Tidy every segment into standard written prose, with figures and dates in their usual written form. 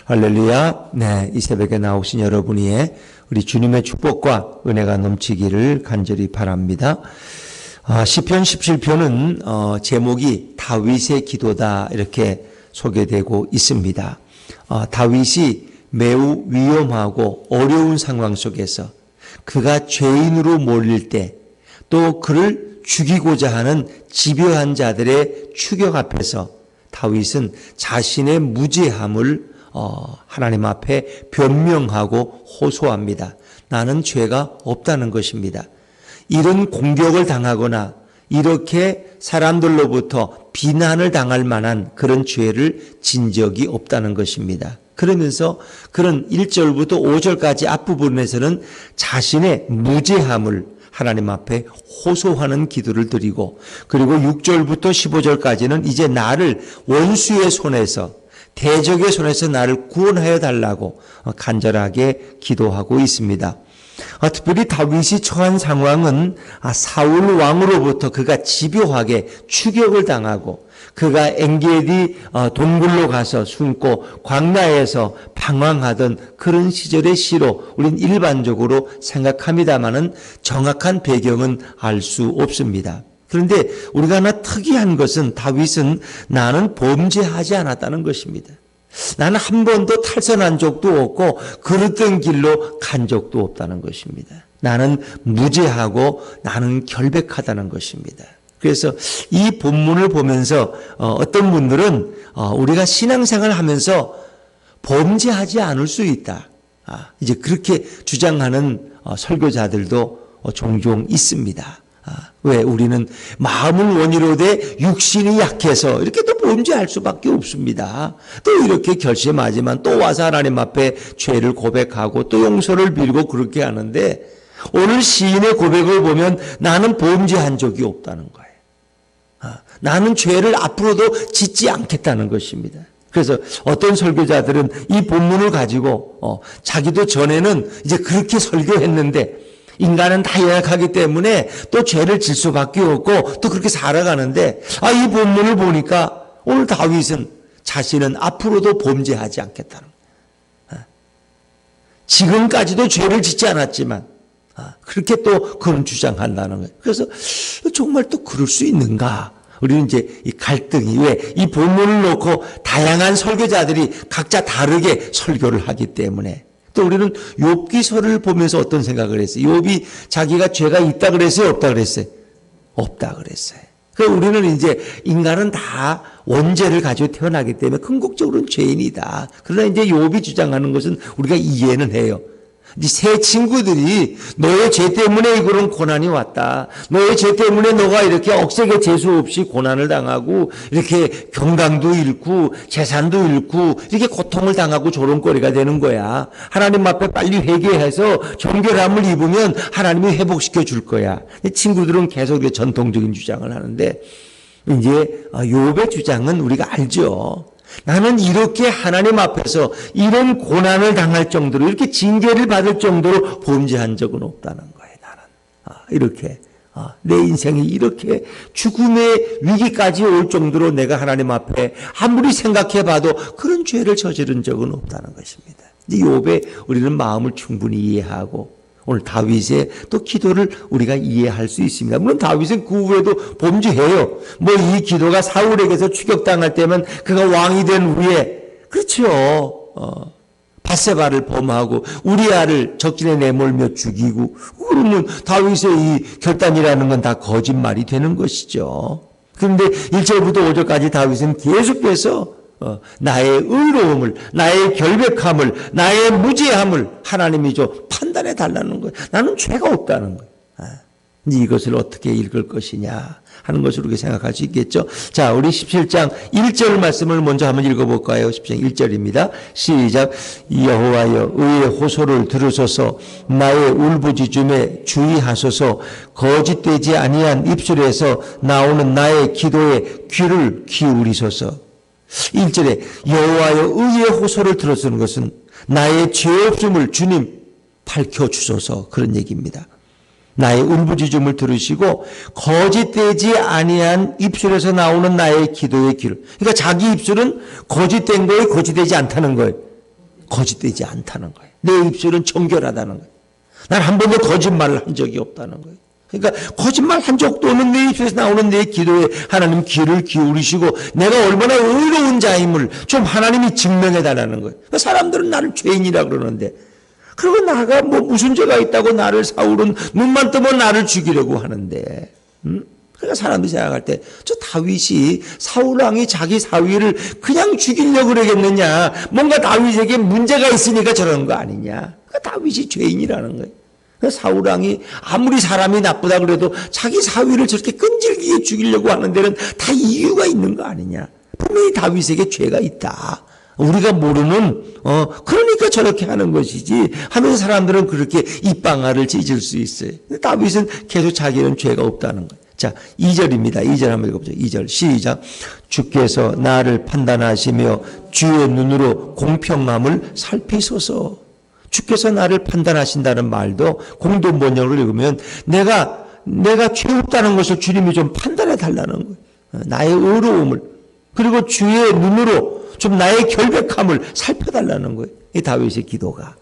할렐루야. 네, 이 새벽에 나오신 여러분 위에 우리 주님의 축복과 은혜가 넘치기를 간절히 바랍니다. 시편 17편은 제목이 다윗의 기도다 이렇게 소개되고 있습니다. 다윗이 매우 위험하고 어려운 상황 속에서 그가 죄인으로 몰릴 때 또 그를 죽이고자 하는 집요한 자들의 추격 앞에서 다윗은 자신의 무죄함을 하나님 앞에 변명하고 호소합니다. 나는 죄가 없다는 것입니다. 이런 공격을 당하거나 이렇게 사람들로부터 비난을 당할 만한 그런 죄를 진 적이 없다는 것입니다. 그러면서 그런 1절부터 5절까지 앞부분에서는 자신의 무죄함을 하나님 앞에 호소하는 기도를 드리고, 그리고 6절부터 15절까지는 이제 나를 원수의 손에서, 대적의 손에서 나를 구원하여 달라고 간절하게 기도하고 있습니다. 특별히 다윗이 처한 상황은 사울 왕으로부터 그가 집요하게 추격을 당하고 그가 엔게디 동굴로 가서 숨고 광야에서 방황하던 그런 시절의 시로 우린 일반적으로 생각합니다마는 정확한 배경은 알 수 없습니다. 그런데 우리가 하나 특이한 것은 다윗은 나는 범죄하지 않았다는 것입니다. 나는 한 번도 탈선한 적도 없고 그릇된 길로 간 적도 없다는 것입니다. 나는 무죄하고 나는 결백하다는 것입니다. 그래서 이 본문을 보면서 어떤 분들은 우리가 신앙생활을 하면서 범죄하지 않을 수 있다. 이제 그렇게 주장하는 설교자들도 종종 있습니다. 왜? 우리는 마음을 원이로 돼 육신이 약해서 이렇게 또 범죄할 수밖에 없습니다. 또 이렇게 결심하지만 또 와서 하나님 앞에 죄를 고백하고 또 용서를 빌고 그렇게 하는데, 오늘 시인의 고백을 보면 나는 범죄한 적이 없다는 거예요. 나는 죄를 앞으로도 짓지 않겠다는 것입니다. 그래서 어떤 설교자들은 이 본문을 가지고 자기도 전에는 이제 그렇게 설교했는데 인간은 다 연약하기 때문에 또 죄를 질 수밖에 없고 또 그렇게 살아가는데, 이 본문을 보니까 오늘 다윗은 자신은 앞으로도 범죄하지 않겠다는 거예요. 지금까지도 죄를 짓지 않았지만 그렇게 또 그런 주장한다는 거예요. 그래서 정말 또 그럴 수 있는가? 우리는 이제 이 갈등이, 왜? 이 본문을 놓고 다양한 설교자들이 각자 다르게 설교를 하기 때문에, 또 우리는 욥기서를 보면서 어떤 생각을 했어요? 욥이 자기가 죄가 있다 그랬어요? 없다 그랬어요? 없다 그랬어요. 그래서 우리는 이제 인간은 다 원죄를 가지고 태어나기 때문에 궁극적으로는 죄인이다. 그러나 이제 욥이 주장하는 것은 우리가 이해는 해요. 네 새 친구들이 너의 죄 때문에 그런 고난이 왔다. 너의 죄 때문에 너가 이렇게 억세게 재수 없이 고난을 당하고 이렇게 건강도 잃고 재산도 잃고 이렇게 고통을 당하고 조롱거리가 되는 거야. 하나님 앞에 빨리 회개해서 정결함을 입으면 하나님이 회복시켜 줄 거야. 친구들은 계속 전통적인 주장을 하는데, 이제 욥의 주장은 우리가 알죠. 나는 이렇게 하나님 앞에서 이런 고난을 당할 정도로, 이렇게 징계를 받을 정도로 범죄한 적은 없다는 거예요. 나는 이렇게 내 인생이 이렇게 죽음의 위기까지 올 정도로 내가 하나님 앞에 아무리 생각해봐도 그런 죄를 저지른 적은 없다는 것입니다. 이 욥의 우리는 마음을 충분히 이해하고 오늘 다윗의 또 기도를 우리가 이해할 수 있습니다. 물론 다윗은 그 후에도 범죄해요. 이 기도가 사울에게서 추격당할 때면 그가 왕이 된 후에, 그렇죠. 밧세바를 범하고 우리아를 적진에 내몰며 죽이고, 그러면 다윗의 이 결단이라는 건 다 거짓말이 되는 것이죠. 그런데 1절부터 5절까지 다윗은 계속해서 나의 의로움을, 나의 결백함을, 나의 무죄함을 하나님이 판단해 달라는 거예요. 나는 죄가 없다는 거예요. 이것을 어떻게 읽을 것이냐 하는 것을 우리가 생각할 수 있겠죠. 자, 우리 17장 1절 말씀을 먼저 한번 읽어볼까요? 17장 1절입니다. 시작. 여호와여, 의의 호소를 들으소서. 나의 울부짖음에 주의하소서. 거짓되지 아니한 입술에서 나오는 나의 기도에 귀를 기울이소서. 1절에 여호와여 의의 호소를 들어주는 것은 나의 죄 없음을 주님 밝혀주소서, 그런 얘기입니다. 나의 울부짖음을 들으시고 거짓되지 아니한 입술에서 나오는 나의 기도의 귀를, 그러니까 자기 입술은 거짓된 거에 거짓되지 않다는 거예요. 거짓되지 않다는 거예요. 내 입술은 정결하다는 거예요. 난 한 번도 거짓말을 한 적이 없다는 거예요. 그러니까 거짓말 한 적도 없는 내 입술에서 나오는 내 기도에 하나님 귀를 기울이시고 내가 얼마나 의로운 자임을 좀 하나님이 증명해 달라는 거예요. 사람들은 나를 죄인이라 그러는데, 그리고 나가 뭐 무슨 죄가 있다고 나를, 사울은 눈만 뜨면 나를 죽이려고 하는데, 그러니까 사람들이 생각할 때 저 다윗이, 사울 왕이 자기 사위를 그냥 죽이려고 그러겠느냐, 뭔가 다윗에게 문제가 있으니까 저러는 거 아니냐. 그러니까 다윗이 죄인이라는 거예요. 사울 왕이 아무리 사람이 나쁘다 그래도 자기 사위를 저렇게 끈질기게 죽이려고 하는 데는 다 이유가 있는 거 아니냐. 분명히 다윗에게 죄가 있다. 우리가 모르는, 그러니까 저렇게 하는 것이지 하면서 사람들은 그렇게 입방아를 찢을 수 있어요. 다윗은 계속 자기는 죄가 없다는 거예요. 자, 2절입니다. 2절 한번 읽어보죠. 2절 시작. 주께서 나를 판단하시며 주의 눈으로 공평함을 살피소서. 주께서 나를 판단하신다는 말도 공동 번역을 읽으면 내가 죄 없다는 것을 주님이 좀 판단해 달라는 거예요. 나의 의로움을, 그리고 주의 눈으로 좀 나의 결백함을 살펴달라는 거예요. 이 다윗의 기도가.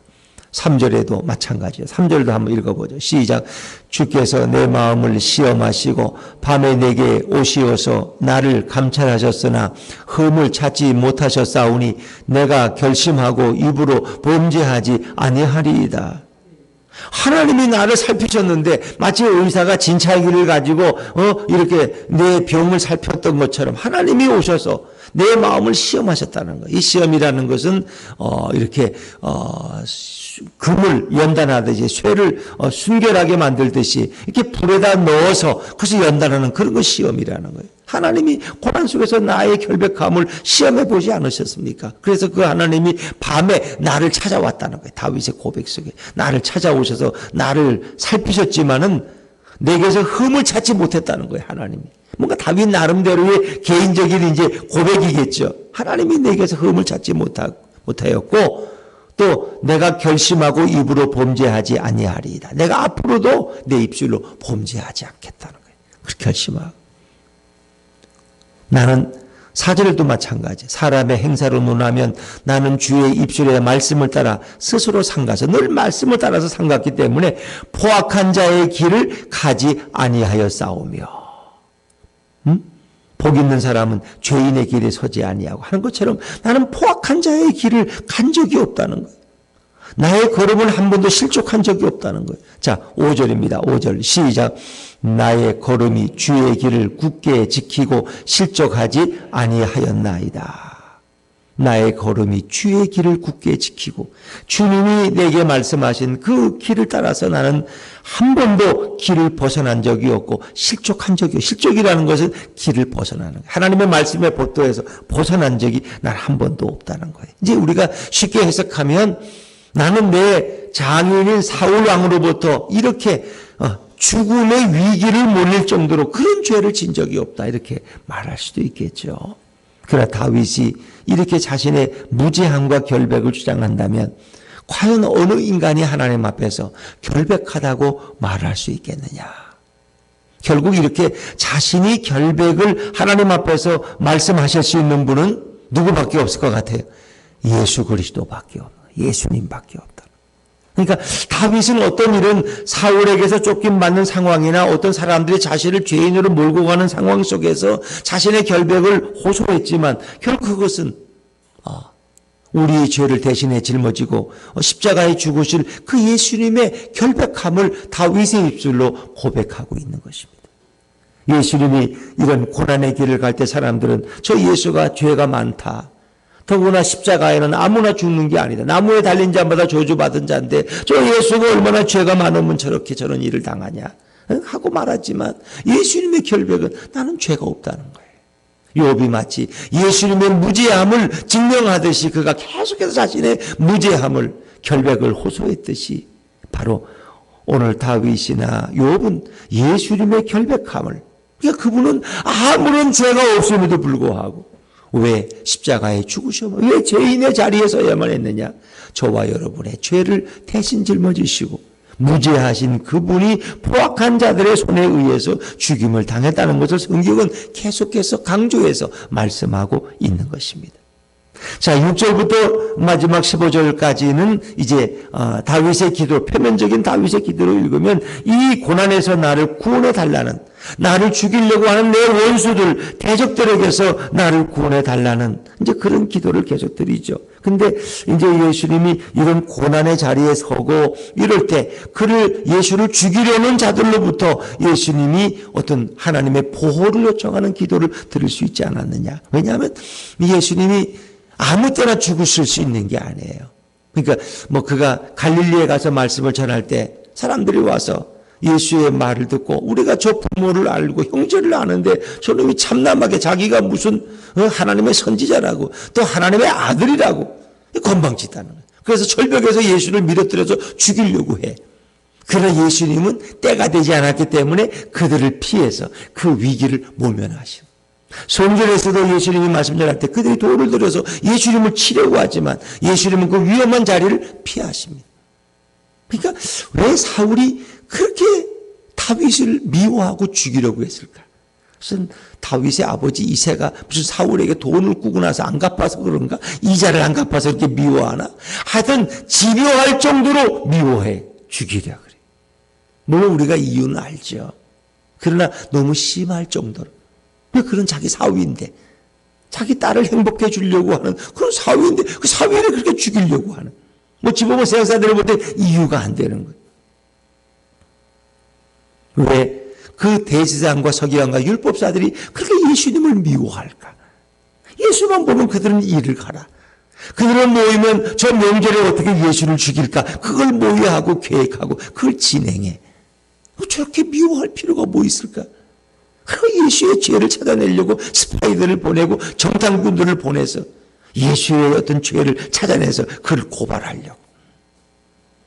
3절에도 마찬가지예요. 3절도 한번 읽어보죠. 시작. 주께서 내 마음을 시험하시고 밤에 내게 오시어서 나를 감찰하셨으나 흠을 찾지 못하셨사오니 내가 결심하고 입으로 범죄하지 아니하리이다. 하나님이 나를 살피셨는데 마치 의사가 진찰기를 가지고 이렇게 내 병을 살폈던 것처럼 하나님이 오셔서 내 마음을 시험하셨다는 거예요. 이 시험이라는 것은 이렇게 금을 연단하듯이, 쇠를 순결하게 만들듯이 이렇게 불에다 넣어서 그것을 연단하는 그런 것 시험이라는 거예요. 하나님이 고난 속에서 나의 결백함을 시험해 보지 않으셨습니까? 그래서 그 하나님이 밤에 나를 찾아왔다는 거예요. 다윗의 고백 속에 나를 찾아오셔서 나를 살피셨지만은 내게서 흠을 찾지 못했다는 거예요. 하나님이. 뭔가 다윗 나름대로의 개인적인 이제 고백이겠죠. 하나님이 내게서 흠을 찾지 못하였고, 또 내가 결심하고 입으로 범죄하지 아니하리이다. 내가 앞으로도 내 입술로 범죄하지 않겠다는 거예요. 그렇게 결심하고. 나는 4절에도 마찬가지. 사람의 행사로 논하면 나는 주의 입술의 말씀을 따라 스스로 삼가서, 늘 말씀을 따라서 삼갔기 때문에 포악한 자의 길을 가지 아니하였사오며. 복 있는 사람은 죄인의 길에 서지 아니하고 하는 것처럼 나는 포악한 자의 길을 간 적이 없다는 거예요. 나의 걸음은 한 번도 실족한 적이 없다는 거예요. 자, 5절입니다. 5절 시작. 나의 걸음이 주의 길을 굳게 지키고 실족하지 아니하였나이다. 나의 걸음이 주의 길을 굳게 지키고, 주님이 내게 말씀하신 그 길을 따라서 나는 한 번도 길을 벗어난 적이 없고 실족한 적이 없고, 실족이라는 것은 길을 벗어나는 거예요. 하나님의 말씀에 보도해서 벗어난 적이 난 한 번도 없다는 거예요. 이제 우리가 쉽게 해석하면 나는 내 장인인 사울 왕으로부터 이렇게 죽음의 위기를 몰릴 정도로 그런 죄를 진 적이 없다, 이렇게 말할 수도 있겠죠. 그러나 다윗이 이렇게 자신의 무죄함과 결백을 주장한다면 과연 어느 인간이 하나님 앞에서 결백하다고 말할 수 있겠느냐. 결국 이렇게 자신이 결백을 하나님 앞에서 말씀하실 수 있는 분은 누구밖에 없을 것 같아요? 예수 그리스도밖에 없는, 예수님밖에 없다. 그러니까 다윗은 어떤 일은 사울에게서 쫓김받는 상황이나 어떤 사람들이 자신을 죄인으로 몰고 가는 상황 속에서 자신의 결백을 호소했지만 결국 그것은 우리의 죄를 대신해 짊어지고 십자가에 죽으실 그 예수님의 결백함을 다윗의 입술로 고백하고 있는 것입니다. 예수님이 이런 고난의 길을 갈 때 사람들은 저 예수가 죄가 많다, 더구나 십자가에는 아무나 죽는 게 아니다, 나무에 달린 자마다 저주받은 자인데 저 예수가 얼마나 죄가 많으면 저렇게 저런 일을 당하냐 하고 말하지만 예수님의 결백은 나는 죄가 없다는 거예요. 욥이 마치 예수님의 무죄함을 증명하듯이 그가 계속해서 자신의 무죄함을, 결백을 호소했듯이 바로 오늘 다윗이나 욥은 예수님의 결백함을, 그러니까 그분은 아무런 죄가 없음에도 불구하고 왜 십자가에 죽으셔만, 왜 죄인의 자리에 서야만 했느냐? 저와 여러분의 죄를 대신 짊어지시고 무죄하신 그분이 포악한 자들의 손에 의해서 죽임을 당했다는 것을 성경은 계속해서 강조해서 말씀하고 있는 것입니다. 자, 6절부터 마지막 15절까지는 이제 다윗의 기도, 표면적인 다윗의 기도를 읽으면 이 고난에서 나를 구원해 달라는, 나를 죽이려고 하는 내 원수들, 대적들에게서 나를 구원해 달라는 이제 그런 기도를 계속 드리죠. 근데 이제 예수님이 이런 고난의 자리에 서고 이럴 때 예수를 죽이려는 자들로부터 예수님이 어떤 하나님의 보호를 요청하는 기도를 들을 수 있지 않았느냐. 왜냐하면 예수님이 아무 때나 죽으실 수 있는 게 아니에요. 그러니까 그가 갈릴리에 가서 말씀을 전할 때 사람들이 와서 예수의 말을 듣고 우리가 저 부모를 알고 형제를 아는데 저놈이 참남하게 자기가 무슨 하나님의 선지자라고 또 하나님의 아들이라고 건방지다는 거예요. 그래서 절벽에서 예수를 밀어뜨려서 죽이려고 해. 그러나 예수님은 때가 되지 않았기 때문에 그들을 피해서 그 위기를 모면하시고, 성전에서도 예수님이 말씀 전할 때 그들이 돌을 들여서 예수님을 치려고 하지만 예수님은 그 위험한 자리를 피하십니다. 그러니까 왜 사울이 그렇게 다윗을 미워하고 죽이려고 했을까? 무슨 다윗의 아버지 이새가 무슨 사울에게 돈을 꾸고 나서 안 갚아서 그런가? 이자를 안 갚아서 이렇게 미워하나? 하여튼 집요할 정도로 미워해. 죽이려 그래. 물론 우리가 이유는 알죠. 그러나 너무 심할 정도로. 그런 자기 사위인데, 자기 딸을 행복해 주려고 하는 그런 사위인데 그 사위를 그렇게 죽이려고 하는, 집어먹은 세상사들을 볼 때 이유가 안 되는 거예요. 왜 그 대제사장과 서기관과 율법사들이 그렇게 예수님을 미워할까? 예수만 보면 그들은 일을 가라. 그들은 모이면 저 명절에 어떻게 예수를 죽일까? 그걸 모의하고 계획하고 그걸 진행해. 저렇게 미워할 필요가 뭐 있을까? 그 예수의 죄를 찾아내려고 스파이들을 보내고 정탐꾼들을 보내서 예수의 어떤 죄를 찾아내서 그를 고발하려고.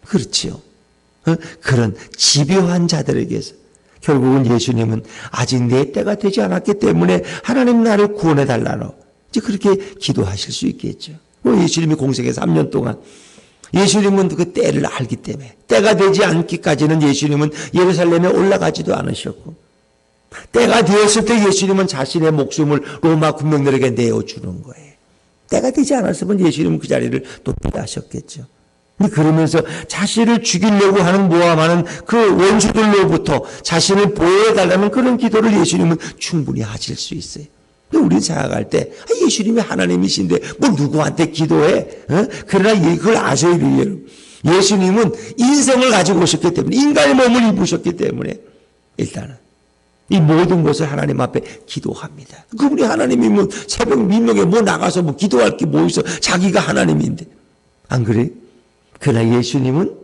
그렇지요. 그런 집요한 자들에게서 결국은 예수님은 아직 내 때가 되지 않았기 때문에 하나님 나를 구원해 달라고 이제 그렇게 기도하실 수 있겠죠. 예수님이 공생에 3년 동안 예수님은 그 때를 알기 때문에 때가 되지 않기까지는 예수님은 예루살렘에 올라가지도 않으셨고, 때가 되었을 때 예수님은 자신의 목숨을 로마 군병들에게 내어주는 거예요. 때가 되지 않았으면 예수님은 그 자리를 또 피하셨겠죠. 그러면서 자신을 죽이려고 하는 모함하는 그 원수들로부터 자신을 보호해달라는 그런 기도를 예수님은 충분히 하실 수 있어요. 근데 우리는 생각할 때 예수님이 하나님이신데 누구한테 기도해? 그러나 그걸 아셔야 돼요. 예수님은 인생을 가지고 오셨기 때문에, 인간의 몸을 입으셨기 때문에 일단은 이 모든 것을 하나님 앞에 기도합니다. 그분이 하나님이면 새벽 민명에 나가서 기도할 게 뭐 있어. 자기가 하나님인데. 안 그래? 그러나 예수님은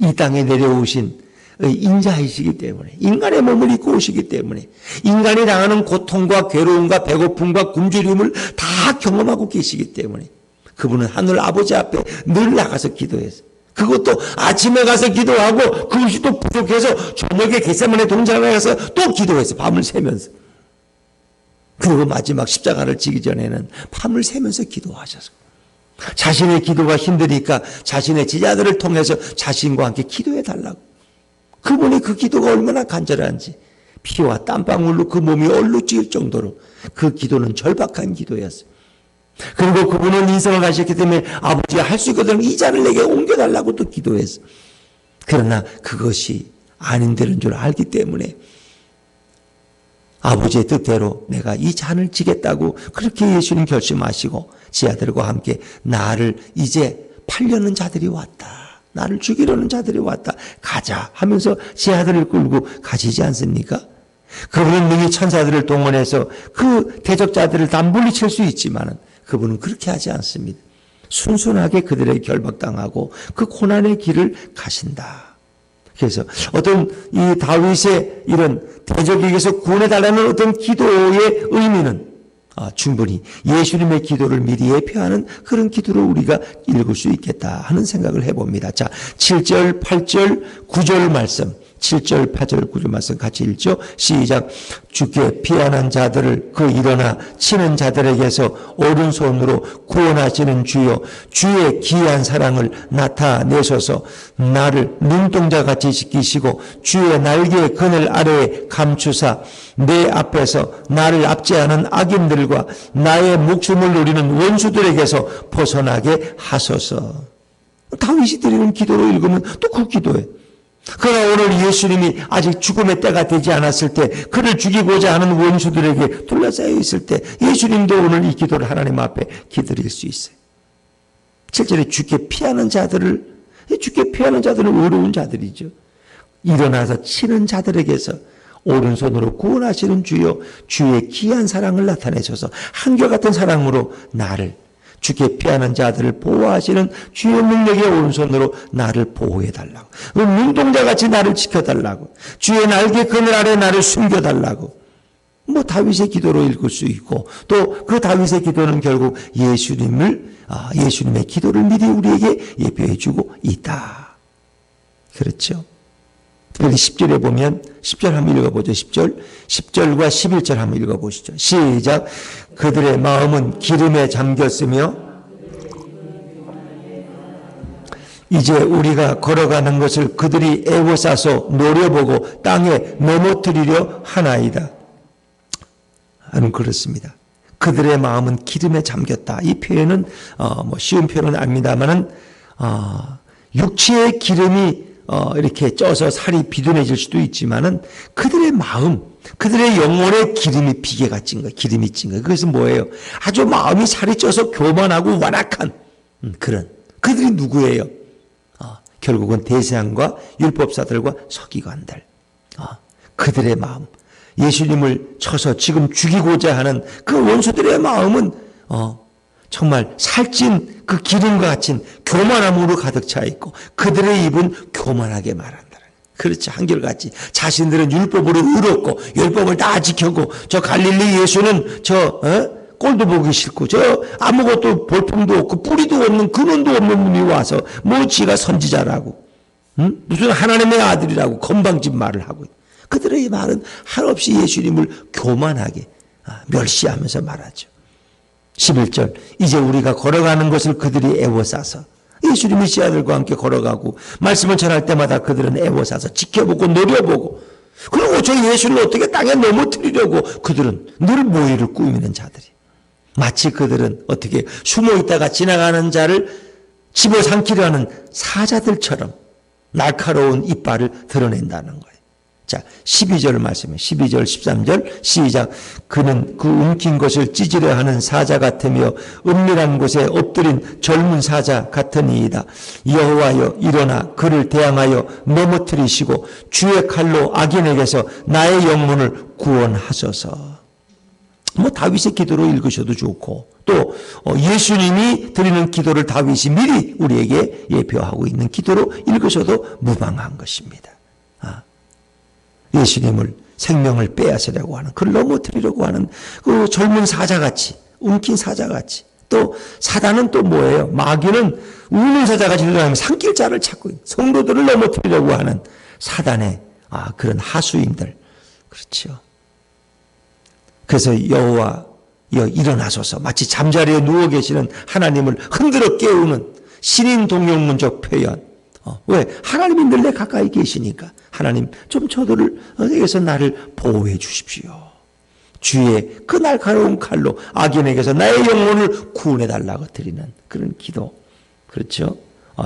이 땅에 내려오신 인자이시기 때문에, 인간의 몸을 입고 오시기 때문에 인간이 당하는 고통과 괴로움과 배고픔과 굶주림을 다 경험하고 계시기 때문에 그분은 하늘 아버지 앞에 늘 나가서 기도해서, 그것도 아침에 가서 기도하고 그것이 또 부족해서 저녁에 겟세마네 동산에 가서 또 기도해서 밤을 새면서, 그리고 마지막 십자가를 지기 전에는 밤을 새면서 기도하셔서 자신의 기도가 힘드니까 자신의 제자들을 통해서 자신과 함께 기도해 달라고. 그분이 그 기도가 얼마나 간절한지 피와 땀방울로 그 몸이 얼룩질 정도로 그 기도는 절박한 기도였어요. 그리고 그분은 인생을 가셨기 때문에 아버지가 할 수 있거든 이 잔을 내게 옮겨달라고 또 기도했어. 그러나 그것이 아닌 되는 줄 알기 때문에 아버지의 뜻대로 내가 이 잔을 지겠다고 그렇게 예수님 결심하시고 지아들과 함께 나를 이제 팔려는 자들이 왔다, 나를 죽이려는 자들이 왔다, 가자 하면서 지아들을 끌고 가시지 않습니까? 그분은 능히 천사들을 동원해서 그 대적자들을 다 물리칠 수 있지만 그분은 그렇게 하지 않습니다. 순순하게 그들에게 결박당하고 그 고난의 길을 가신다. 그래서 어떤 이 다윗의 이런 대적에게서 구원해달라는 어떤 기도의 의미는 충분히 예수님의 기도를 미리 예표하는 그런 기도로 우리가 읽을 수 있겠다 하는 생각을 해봅니다. 자, 7절, 8절, 9절 말씀 7절, 8절, 9절 말씀 같이 읽죠. 시작. 주께 피하는 자들을 그 일어나 치는 자들에게서 오른손으로 구원하시는 주여, 주의 기이한 사랑을 나타내소서. 나를 눈동자같이 지키시고 주의 날개의 그늘 아래에 감추사 내 앞에서 나를 압제하는 악인들과 나의 목숨을 노리는 원수들에게서 벗어나게 하소서. 다윗이 드리는 기도로 읽으면 또 그 기도예요. 그러나 오늘 예수님이 아직 죽음의 때가 되지 않았을 때, 그를 죽이고자 하는 원수들에게 둘러싸여 있을 때 예수님도 오늘 이 기도를 하나님 앞에 기드릴 수 있어요. 7절에 주께 피하는 자들은 의로운 자들이죠. 일어나서 치는 자들에게서 오른손으로 구원하시는 주여, 주의 귀한 사랑을 나타내셔서 한결같은 사랑으로 나를, 주께 피하는 자들을 보호하시는 주의 능력의 오른손으로 나를 보호해달라고, 눈동자같이 나를 지켜달라고, 주의 날개 그늘 아래 나를 숨겨달라고, 다윗의 기도로 읽을 수 있고, 또 그 다윗의 기도는 결국 예수님의 기도를 미리 우리에게 예표해 주고 있다. 그렇죠? 특별히 10절에 보면, 10절 한번 읽어보죠. 10절과 11절 한번 읽어보시죠. 시작. 그들의 마음은 기름에 잠겼으며 이제 우리가 걸어가는 것을 그들이 애워싸서 노려보고 땅에 넘어뜨리려 하나이다. 그렇습니다. 그들의 마음은 기름에 잠겼다. 이 표현은 쉬운 표현은 아닙니다만은 육체의 기름이 이렇게 쪄서 살이 비둔해질 수도 있지만은 그들의 마음, 그들의 영혼의 기름이 비계가 찐 거예요. 기름이 찐 거예요. 그것은 뭐예요? 아주 마음이 살이 쪄서 교만하고 완악한 그런, 그들이 누구예요? 결국은 대제사장과 율법사들과 서기관들. 그들의 마음, 예수님을 쳐서 지금 죽이고자 하는 그 원수들의 마음은 정말 살찐 그 기름과 같은 교만함으로 가득 차 있고, 그들의 입은 교만하게 말한다. 그렇지, 한결같이 자신들은 율법으로 의롭고 율법을 다 지켰고, 저 갈릴리 예수는 꼴도 보기 싫고, 저 아무것도 볼품도 없고 뿌리도 없는, 근원도 없는 분이 와서 지가 선지자라고, 무슨 하나님의 아들이라고 건방진 말을 하고, 그들의 말은 한없이 예수님을 교만하게 멸시하면서 말하죠. 11절, 이제 우리가 걸어가는 것을 그들이 애워싸서, 예수님이 시아들과 함께 걸어가고 말씀을 전할 때마다 그들은 애워싸서 지켜보고 노려보고, 그리고 저 예수를 어떻게 땅에 넘어뜨리려고 그들은 늘 모의를 꾸미는 자들이, 마치 그들은 어떻게 숨어있다가 지나가는 자를 집어삼키려 하는 사자들처럼 날카로운 이빨을 드러낸다는 거예요. 자, 12절 말씀에 12절 13절 시작. 그는 그 움킨 것을 찢으려 하는 사자 같으며 은밀한 곳에 엎드린 젊은 사자 같으니이다. 여호와여, 일어나 그를 대항하여 넘어뜨리시고 주의 칼로 악인에게서 나의 영혼을 구원하소서. 다윗의 기도로 읽으셔도 좋고, 또 예수님이 드리는 기도를 다윗이 미리 우리에게 예표하고 있는 기도로 읽으셔도 무방한 것입니다. 예수님을 생명을 빼앗으려고 하는, 그를 넘어뜨리려고 하는 그 젊은 사자같이, 움킨 사자같이, 또 사단은 또 뭐예요? 마귀는 우는 사자같이 일어나면 산길자를 찾고 성도들을 넘어뜨리려고 하는 사단의 그런 하수인들. 그렇죠. 그래서 여호와여, 일어나소서, 마치 잠자리에 누워 계시는 하나님을 흔들어 깨우는 신인 동용문적 표현. 왜? 하나님이 늘 내 가까이 계시니까, 하나님 좀 저들에게서 나를 보호해 주십시오. 주의 그 날카로운 칼로 악인에게서 나의 영혼을 구원해 달라고 드리는 그런 기도. 그렇죠?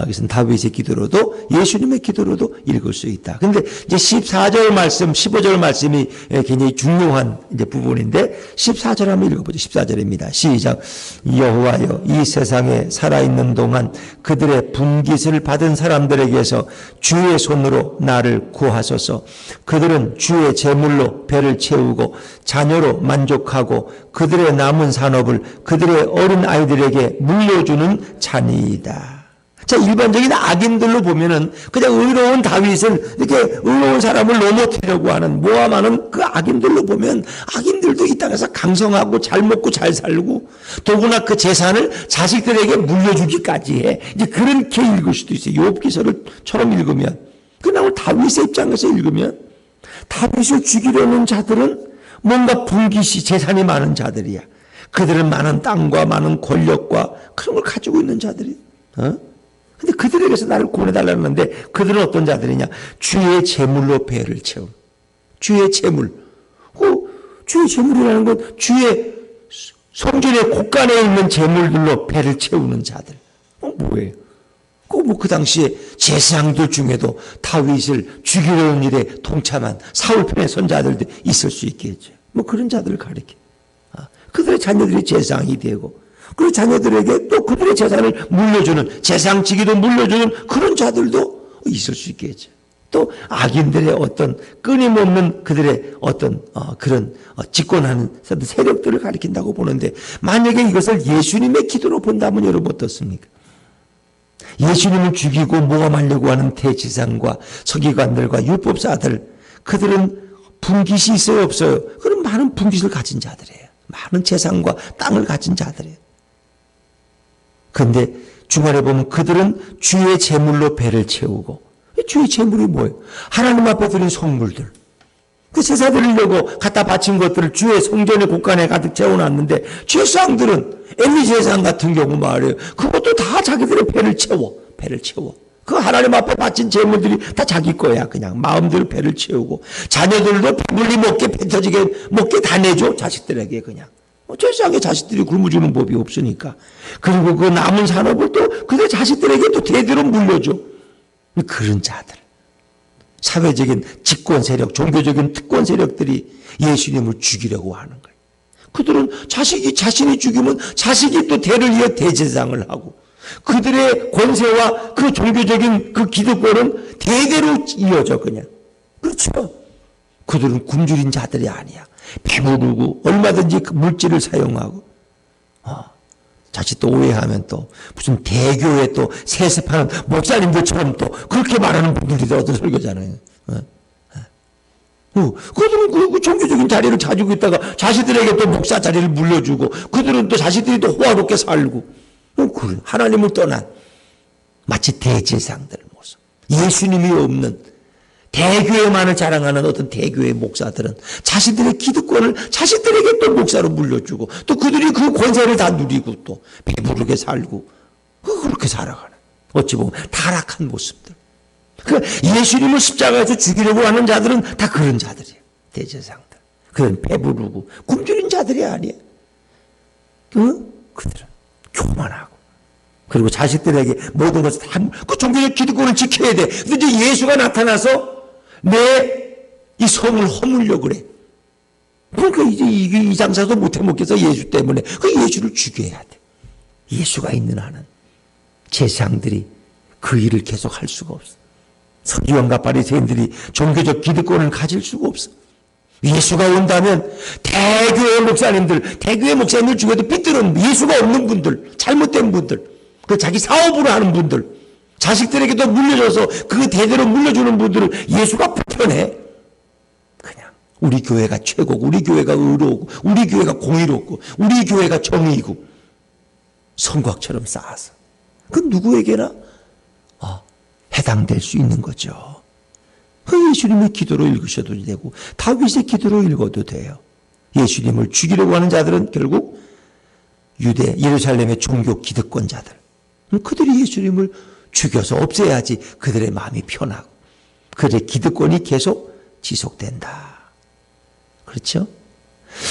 이것은 다윗의 기도로도 예수님의 기도로도 읽을 수 있다. 그런데 이제 14절 말씀, 15절 말씀이 굉장히 중요한 이제 부분인데, 14절 한번 읽어보죠. 14절입니다. 시작. 여호와여, 이 세상에 살아있는 동안 그들의 분깃을 받은 사람들에게서 주의 손으로 나를 구하소서. 그들은 주의 제물로 배를 채우고 자녀로 만족하고 그들의 남은 산업을 그들의 어린 아이들에게 물려주는 자니이다. 자, 일반적인 악인들로 보면은 그냥 의로운 다윗을 이렇게 의로운 사람을 넘어뜨리려고 하는, 모함하는 그 악인들로 보면, 악인들도 이 땅에서 강성하고 잘 먹고 잘 살고, 더구나 그 재산을 자식들에게 물려주기까지 해. 이제 그렇게 읽을 수도 있어요. 욥기서를처럼 읽으면 그러나 오늘 다윗의 입장에서 읽으면 다윗을 죽이려는 자들은 뭔가 분깃이 재산이 많은 자들이야. 그들은 많은 땅과 많은 권력과 그런 걸 가지고 있는 자들이야. 근데 그들에게서 나를 구원해달라는데 그들은 어떤 자들이냐? 주의 재물로 배를 채움. 주의 재물. 주의 재물이라는 건 주의 성전의 곳간에 있는 재물들로 배를 채우는 자들. 뭐예요? 그 당시에 제사장들 중에도 다윗을 죽이려는 일에 동참한 사울 편의 선자들도 있을 수 있겠죠. 그런 자들을 가리켜. 그들의 자녀들이 제사장이 되고, 그 자녀들에게 또 그들의 재산을 물려주는, 제사장직위도 물려주는 그런 자들도 있을 수 있겠죠. 또 악인들의 어떤 끊임없는 그들의 어떤 그런 집권하는 세력들을 가리킨다고 보는데, 만약에 이것을 예수님의 기도로 본다면 여러분 어떻습니까? 예수님을 죽이고 모함하려고 하는 대지상과 서기관들과 율법사들, 그들은 분깃이 있어요, 없어요? 그런 많은 분깃을 가진 자들이에요. 많은 재산과 땅을 가진 자들이에요. 그런데 중간에 보면 그들은 주의 재물로 배를 채우고, 주의 재물이 뭐예요? 하나님 앞에 드린 선물들. 그 제사 드리려고 갖다 바친 것들을 주의 성전의 곳간에 가득 채워놨는데, 제사장들은 엘리 제사장 같은 경우 말이에요. 그것도 다 자기들의 배를 채워. 그 하나님 앞에 바친 재물들이 다 자기 거야. 그냥 마음대로 배를 채우고, 자녀들도 배불리 먹게, 배 터지게 먹게 다 내줘. 자식들에게 그냥. 제사장의 자식들이 굶어주는 법이 없으니까. 그리고 그 남은 산업을 또 그들 자식들에게 또 대대로 물려줘. 그런 자들. 사회적인 집권 세력, 종교적인 특권 세력들이 예수님을 죽이려고 하는 거예요. 그들은 자신이 죽이면 자식이 또 대를 이어 대제사장을 하고, 그들의 권세와 그 종교적인 그 기득권은 대대로 이어져 그냥. 그렇죠. 그들은 굶주린 자들이 아니야. 배부르고 얼마든지 그 물질을 사용하고, 자칫 또 오해하면 또 무슨 대교에 또 세습하는 목사님들처럼 또 그렇게 말하는 분들이 또 어떤 설교잖아요. 그들은 그 종교적인 자리를 가지고 있다가 자식들에게 또 목사 자리를 물려주고, 그들은 또 자식들이 또 호화롭게 살고, 그래. 하나님을 떠난 마치 대제사장들 모습. 예수님이 없는 대교회만을 자랑하는 어떤 대교회 목사들은 자신들의 기득권을 자식들에게 또 목사로 물려주고, 또 그들이 그 권세를 다 누리고 또 배부르게 살고, 그렇게 살아가는, 어찌 보면 타락한 모습들. 예수님을 십자가에서 죽이려고 하는 자들은 다 그런 자들이에요. 대제사장들. 그런 배부르고 굶주린 자들이 아니에요. 그들은 교만하고, 그리고 자식들에게 모든 것을 다 그 종교적 기득권을 지켜야 돼. 근데 이제 예수가 나타나서 내 이 성을 허물려고 그래. 그러니까 이제 이 장사도 못해 먹겠어, 예수 때문에. 그 예수를 죽여야 돼. 예수가 있는 한은 제사장들이 그 일을 계속 할 수가 없어. 서기관과 바리새인들이 종교적 기득권을 가질 수가 없어. 예수가 온다면 대교회 목사님들 중에도 삐뚤은 예수가 없는 분들, 잘못된 분들, 그 자기 사업으로 하는 분들, 자식들에게도 물려줘서 그 대대로 물려주는 분들을 예수가 불편해. 그냥 우리 교회가 최고고, 우리 교회가 의로우고, 우리 교회가 공의롭고, 우리 교회가 정의이고, 성곽처럼 쌓아서 그 누구에게나 해당될 수 있는 거죠. 그 예수님의 기도로 읽으셔도 되고 다윗의 기도로 읽어도 돼요. 예수님을 죽이려고 하는 자들은 결국 유대 예루살렘의 종교 기득권자들, 그들이 예수님을 죽여서 없애야지 그들의 마음이 편하고 그들의 기득권이 계속 지속된다. 그렇죠?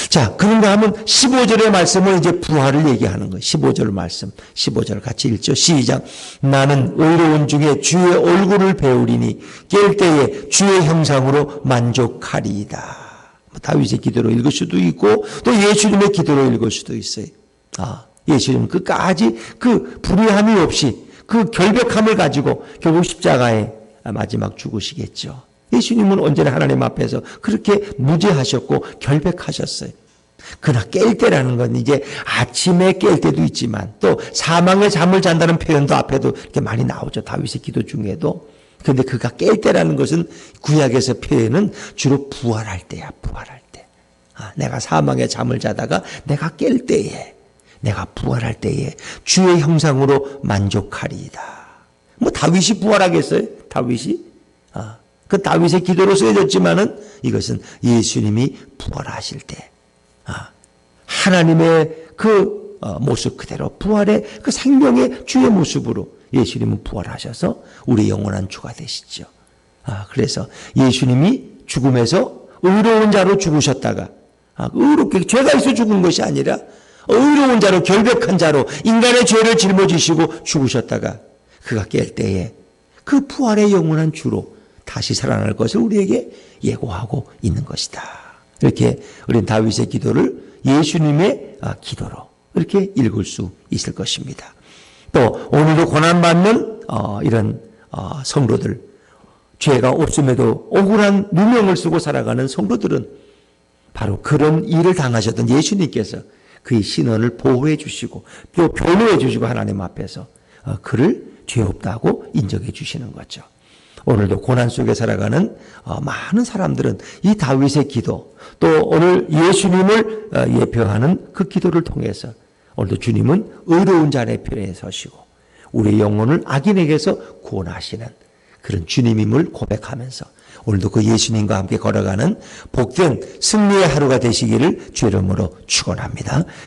자, 그런가 하면 15절의 말씀은 이제 부활을 얘기하는 거예요. 15절 말씀, 15절 같이 읽죠. 시작. 나는 의로운 중에 주의 얼굴을 배우리니 깰 때에 주의 형상으로 만족하리이다. 다윗의 기도로 읽을 수도 있고 또 예수님의 기도로 읽을 수도 있어요. 예수님은 끝까지 그 불의함이 없이 그 결백함을 가지고 결국 십자가에 마지막 죽으시겠죠. 예수님은 언제나 하나님 앞에서 그렇게 무죄하셨고 결백하셨어요. 그러나 깰 때라는 건 이제 아침에 깰 때도 있지만 또 사망의 잠을 잔다는 표현도 앞에도 이렇게 많이 나오죠. 다윗의 기도 중에도. 그런데 그가 깰 때라는 것은 구약에서 표현은 주로 부활할 때야. 부활할 때. 내가 사망의 잠을 자다가 내가 깰 때에, 내가 부활할 때에 주의 형상으로 만족하리이다. 뭐 다윗이 부활하겠어요? 다윗이? 그 다윗의 기도로 쓰여졌지만은 이것은 예수님이 부활하실 때 하나님의 그 모습 그대로 부활의 그 생명의 주의 모습으로 예수님은 부활하셔서 우리 영원한 주가 되시죠. 그래서 예수님이 죽음에서 의로운 자로 죽으셨다가 의롭게 죄가 있어 죽은 것이 아니라 의로운 자로 결백한 자로 인간의 죄를 짊어지시고 죽으셨다가 그가 깰 때에 그 부활의 영원한 주로 다시 살아날 것을 우리에게 예고하고 있는 것이다. 이렇게 우리는 다윗의 기도를 예수님의 기도로 이렇게 읽을 수 있을 것입니다. 또 오늘도 고난받는 이런 성도들, 죄가 없음에도 억울한 누명을 쓰고 살아가는 성도들은 바로 그런 일을 당하셨던 예수님께서 그의 신원을 보호해 주시고 또 변호해 주시고 하나님 앞에서 그를 죄 없다고 인정해 주시는 거죠. 오늘도 고난 속에 살아가는 많은 사람들은 이 다윗의 기도 또 오늘 예수님을 예표하는 그 기도를 통해서 오늘도 주님은 의로운 자의 편에 서시고 우리의 영혼을 악인에게서 구원하시는 그런 주님임을 고백하면서 오늘도 그 예수님과 함께 걸어가는 복된 승리의 하루가 되시기를 주의 이름으로 축원합니다.